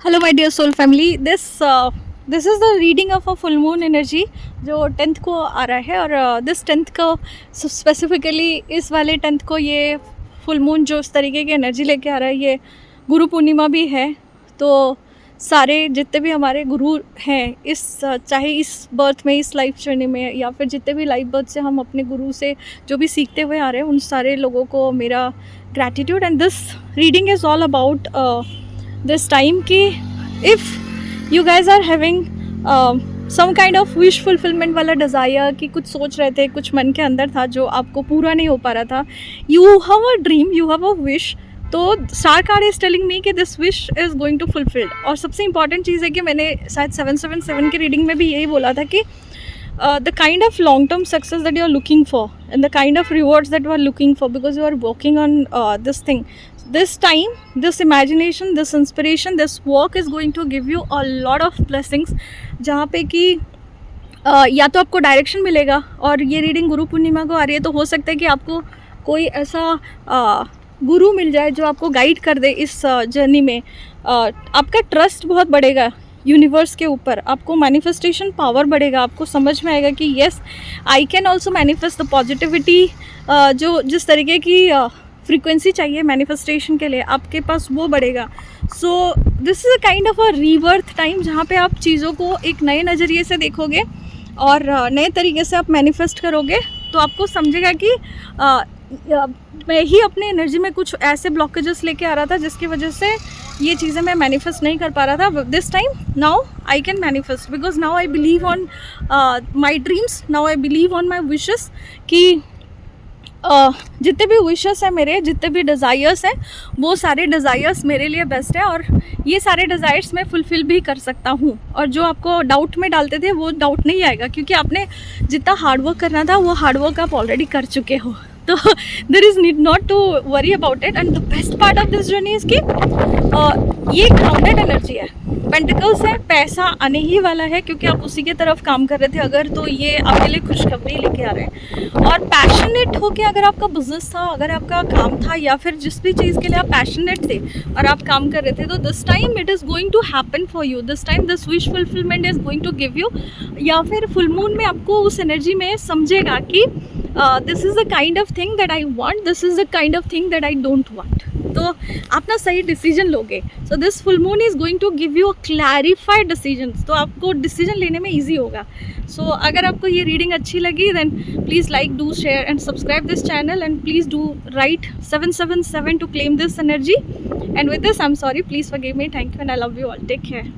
Hello my dear soul family, this is the reading of a full moon energy जो 10th को आ रहा है। और दिस 10th को स्पेसिफिकली इस वाले 10th को ये फुल मून जो इस तरीके की एनर्जी लेके आ रहा है, ये गुरु पूर्णिमा भी है। तो सारे जितने भी हमारे गुरु हैं चाहे इस बर्थ में, इस लाइफ जर्नी में, या फिर जितने भी लाइफ बर्थ से हम अपने गुरु से जो भी सीखते हुए आ रहे हैं, उन सारे लोगों को मेरा gratitude. And this reading is all about this time कि if you guys are having some kind of wish fulfillment वाला desire कि कुछ सोच रहे थे, कुछ मन के अंदर था जो आपको पूरा नहीं हो पा रहा था, you have a dream, you have a wish, तो star card is telling me कि this wish is going to fulfilled. और सबसे इंपॉर्टेंट चीज़ है कि मैंने शायद 777 की रीडिंग में भी यही बोला था कि the kind of long term success that you are looking for and the kind of rewards that you are looking for, because you are working on this thing, this time, this imagination, this inspiration, this work is going to give you a lot of blessings, जहाँ पे कि या तो आपको direction मिलेगा। और ये reading Guru Purnima को आ रही है, तो हो सकता है कि आपको कोई ऐसा गुरु मिल जाए जो आपको गाइड कर दे इस जर्नी में। आपका ट्रस्ट बहुत बढ़ेगा यूनिवर्स के ऊपर, आपको मैनिफेस्टेशन पावर बढ़ेगा, आपको समझ में आएगा कि yes I can also manifest the positivity. जो जिस तरीके की फ्रीक्वेंसी चाहिए मैनिफेस्टेशन के लिए, आपके पास वो बढ़ेगा। So this is a kind of a rebirth time, जहाँ पे आप चीज़ों को एक नए नज़रिए से देखोगे और नए तरीके से आप मैनिफेस्ट करोगे। तो आपको समझेगा कि मैं ही अपने एनर्जी में कुछ ऐसे ब्लॉकेजेस लेके आ रहा था जिसकी वजह से ये चीज़ें मैं मैनिफेस्ट नहीं कर पा रहा था। This time now I can manifest, because now I believe on my dreams, now I believe on my wishes कि जितने भी विशेस हैं मेरे, जितने भी डिज़ायर्स हैं, वो सारे डिज़ायर्स मेरे लिए बेस्ट है और ये सारे डिज़ायर्स मैं फुलफ़िल भी कर सकता हूँ। और जो आपको डाउट में डालते थे वो डाउट नहीं आएगा, क्योंकि आपने जितना हार्डवर्क करना था वो हार्डवर्क आप ऑलरेडी कर चुके हो। तो there is need not to worry about it. And the best part of this journey is कि ये ग्राउंडेड एनर्जी है, पेंटिकल्स है, पैसा आने ही वाला है क्योंकि आप उसी के तरफ काम कर रहे थे अगर, तो ये आपके लिए खुशखबरी लेके आ रहे हैं। और पैशनेट हो के अगर आपका बिजनेस था, अगर आपका काम था, या फिर जिस भी चीज़ के लिए आप पैशनेट थे और आप काम कर रहे थे, तो this time it is going to happen for you. This time this wish fulfilment is going to give you. या फिर फुल मून में आपको उस एनर्जी में समझेगा कि this is the kind of thing that I want, this is the kind of thing that I don't want. तो आप ना सही डिसीजन लोगे। So this full moon is going to give you a clarified decision, तो आपको decision लेने में easy होगा। सो अगर आपको ये रीडिंग अच्छी लगी, then please like, do share and subscribe this channel, and please do write 777 to claim this energy. And with this I am sorry, please forgive me, thank you and I love you all, take care.